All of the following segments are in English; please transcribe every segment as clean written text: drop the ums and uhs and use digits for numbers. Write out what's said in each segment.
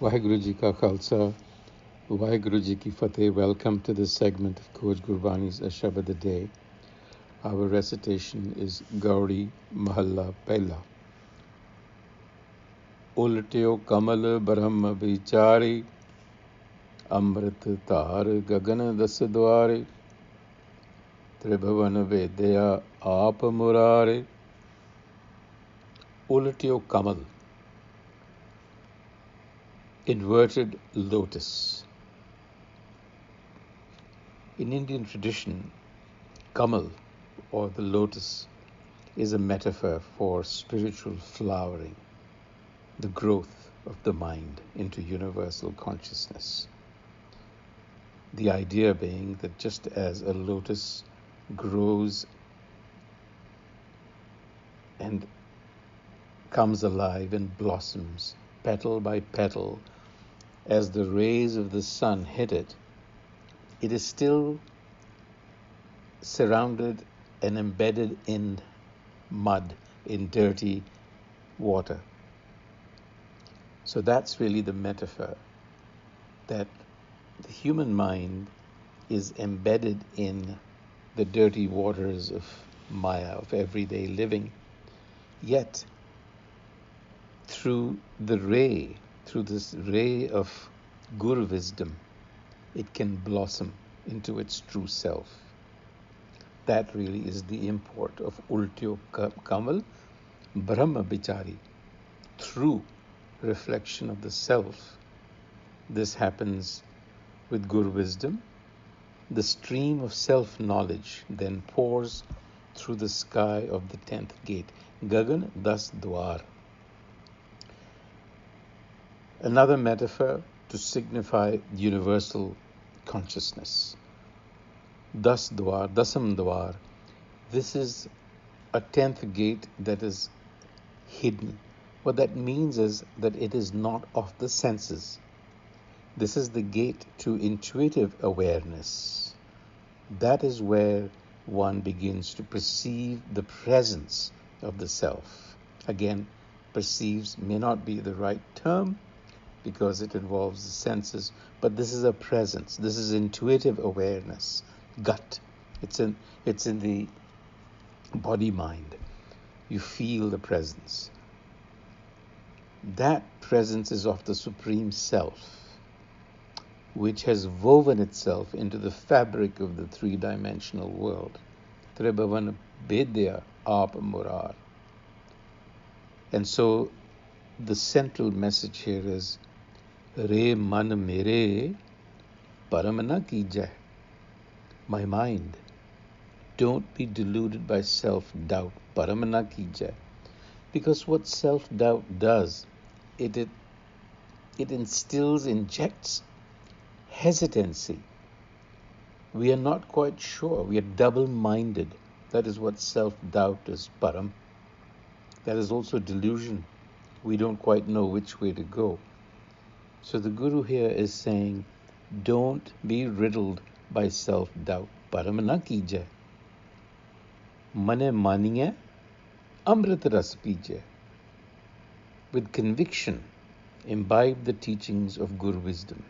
Waheguru Ji Ka Khalsa, Waheguru Ji Ki Fateh. Welcome to this segment of Coach Gurbani's a-sabad-a-day. Our recitation is Gauri Mahalla Pehla. Ultio Kamal Braham Bichar, Amrit Tar Gagan Das Dware, Tribhavan Vedya Aap Murare. Ultio Kamal, inverted lotus. In Indian tradition, Kamal, or the lotus, is a metaphor for spiritual flowering, the growth of the mind into universal consciousness. The idea being that just as a lotus grows and comes alive and blossoms petal by petal as the rays of the sun hit it, it is still surrounded and embedded in mud, in dirty water. So that's really the metaphor, that the human mind is embedded in the dirty waters of Maya, of everyday living. Yet, through this ray of Guru wisdom, it can blossom into its true self. That really is the import of Ultio Kamal Braham Bichar. Through reflection of the self, this happens with Guru wisdom. The stream of self-knowledge then pours through the sky of the 10th gate, Gagan Das Dwar. Another metaphor to signify universal consciousness. Das Dwar, Dasam Dwar. This is a 10th gate that is hidden. What that means is that it is not of the senses. This is the gate to intuitive awareness. That is where one begins to perceive the presence of the self. Again, perceives may not be the right term because it involves the senses, but this is a presence. This is intuitive awareness. Gut. It's in the body mind. You feel the presence. That presence is of the Supreme Self, which has woven itself into the fabric of the three-dimensional world. Tribhavan Vedya Aap Murar. And so the central message here is Re man mere param na kijai. My mind, don't be deluded by self-doubt. Param na kijai. Because what self-doubt does, it injects hesitancy. We are not quite sure. We are double-minded. That is what self-doubt is, param. That is also delusion. We don't quite know which way to go. So the Guru here is saying, don't be riddled by self-doubt. Param na kijai. Mane maniye, amrit ras pijai. With conviction, imbibe the teachings of Guru wisdom.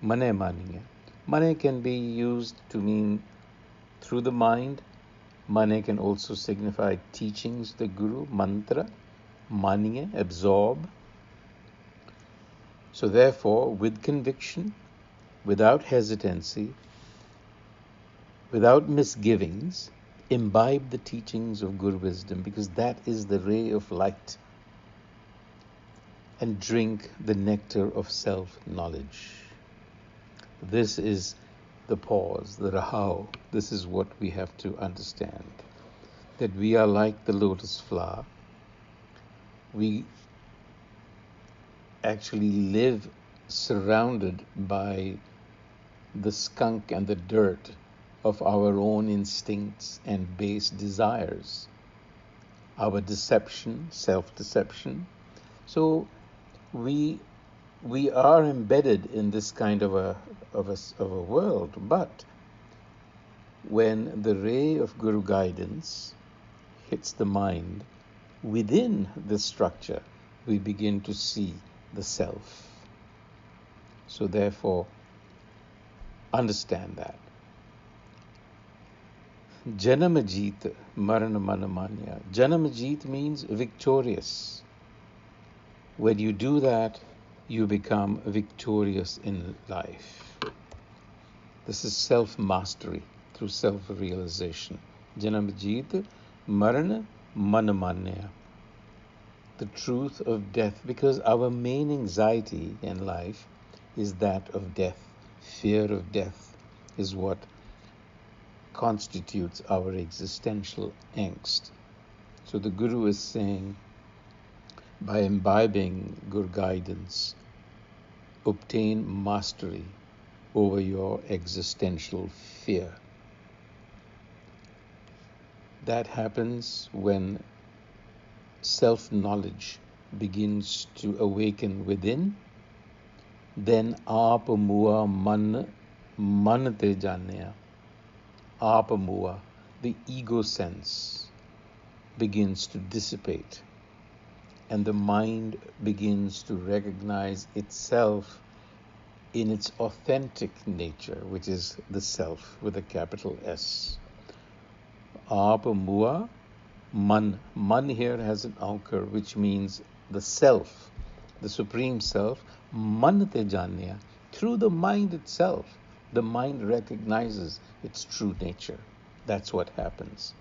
Mane maniye. Mane can be used to mean through the mind. Mane can also signify teachings, the Guru, mantra. Maniye, absorb. So therefore, with conviction, without hesitancy, without misgivings, imbibe the teachings of Guru wisdom, because that is the ray of light. And drink the nectar of self-knowledge. This is the pause, the rahau. This is what we have to understand. That we are like the lotus flower. We actually live surrounded by the skunk and the dirt of our own instincts and base desires, our deception, self-deception. So we are embedded in this kind of a world, but when the ray of Guru guidance hits the mind, within the structure, we begin to see the self. So therefore, understand that. Janamajit Marana Manamanya. Janamajit means victorious. When you do that, you become victorious in life. This is self-mastery through self-realization. Janamajit Marana Manamanya. The truth of death, because our main anxiety in life is that of death. Fear of death is what constitutes our existential angst. So the Guru is saying, by imbibing Guru guidance, obtain mastery over your existential fear. That happens when self-knowledge begins to awaken within. Then aap mua man te janaya. Aap mua, the ego sense, begins to dissipate, and the mind begins to recognize itself in its authentic nature, which is the self with a capital S. Aap mua man. Man here has an aukar, which means the self, the supreme self. Man te janya. Through the mind itself, the mind recognizes its true nature. That's what happens.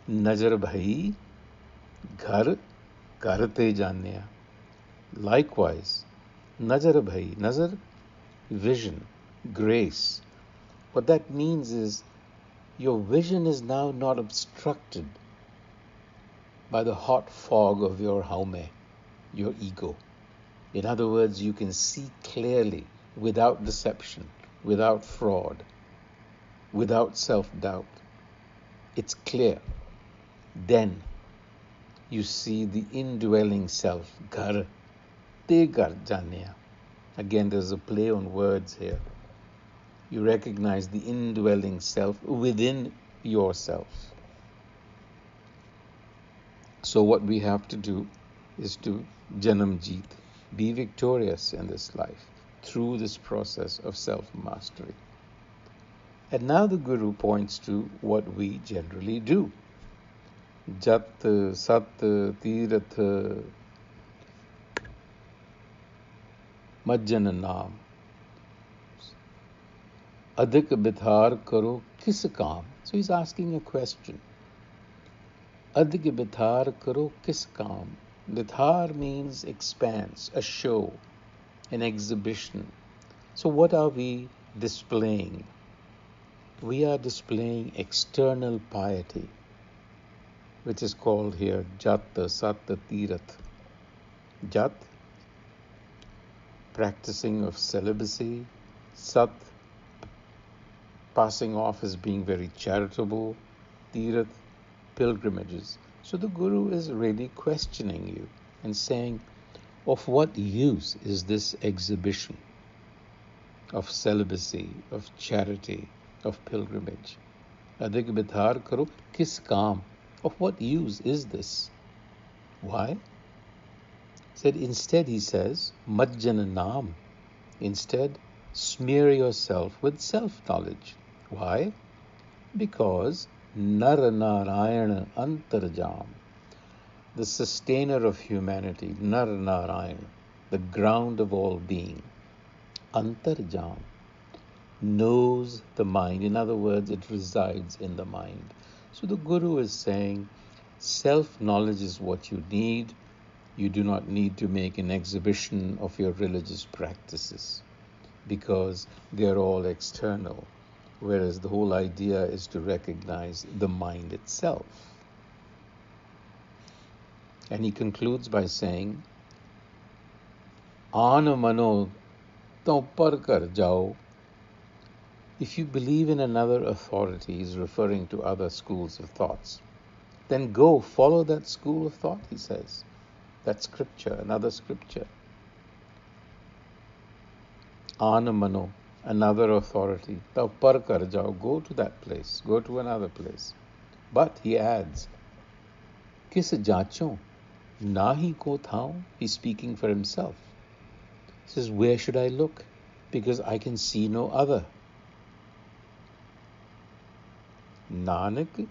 Nazar bhai ghar karate janya. Likewise, nazar bhai, nazar, vision, grace. What that means is your vision is now not obstructed by the hot fog of your haume, your ego. In other words, you can see clearly without deception, without fraud, without self-doubt. It's clear. Then you see the indwelling self, ghar, te ghar janya. Again, there's a play on words here. You recognize the indwelling self within yourself. So what we have to do is to janamjit, be victorious in this life through this process of self-mastery. And now the Guru points to what we generally do. Jat, Sat, Tirath, Majjan Naam. Adhik bithar karo kis kaam. So he's asking a question. Adhik bithar karo kis kaam. Bithar means expanse, a show, an exhibition. So what are we displaying? We are displaying external piety, which is called here Jat, Sat, Tirath. Jat, practicing of celibacy. Sat, passing off as being very charitable. Tirath, pilgrimages. So the Guru is really questioning you and saying, of what use is this exhibition of celibacy, of charity, of pilgrimage? Adhik bithar karo kis kaam. Of what use is this? Why? Instead he says, majjan naam. Instead, smear yourself with self-knowledge. Why? Because Nar Narayana Antarjam, the sustainer of humanity, Nar Narayana, the ground of all being, Antarjam, knows the mind. In other words, it resides in the mind. So the Guru is saying, self-knowledge is what you need. You do not need to make an exhibition of your religious practices because they're all external, whereas the whole idea is to recognize the mind itself. And he concludes by saying, Aan mano to par kar jao. If you believe in another authority, he's referring to other schools of thoughts, then go follow that school of thought, he says. That scripture, another scripture. Aan mano, another authority. Tau par kar jao, go to that place, go to another place. But he adds, Kis jaachon, nahi ko thao, he's speaking for himself. He says, where should I look? Because I can see no other. Nanak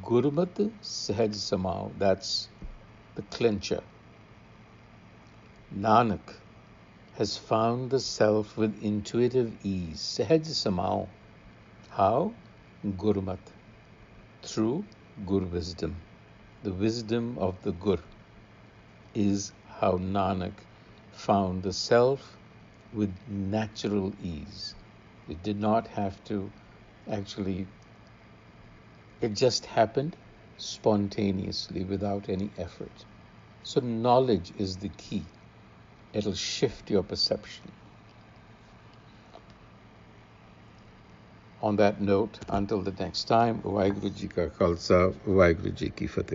Gurmat Sahaj Samao. That's the clincher. Nanak has found the self with intuitive ease. Sahaj Samao. How? Gurmat. Through Gur wisdom. The wisdom of the Gur is how Nanak found the self with natural ease. It did not have to actually, it just happened spontaneously without any effort. So knowledge is the key. It'll shift your perception. On that note, until the next time, Vaheguru Ji Ka Khalsa, Vaheguru Ji Ki Fateh.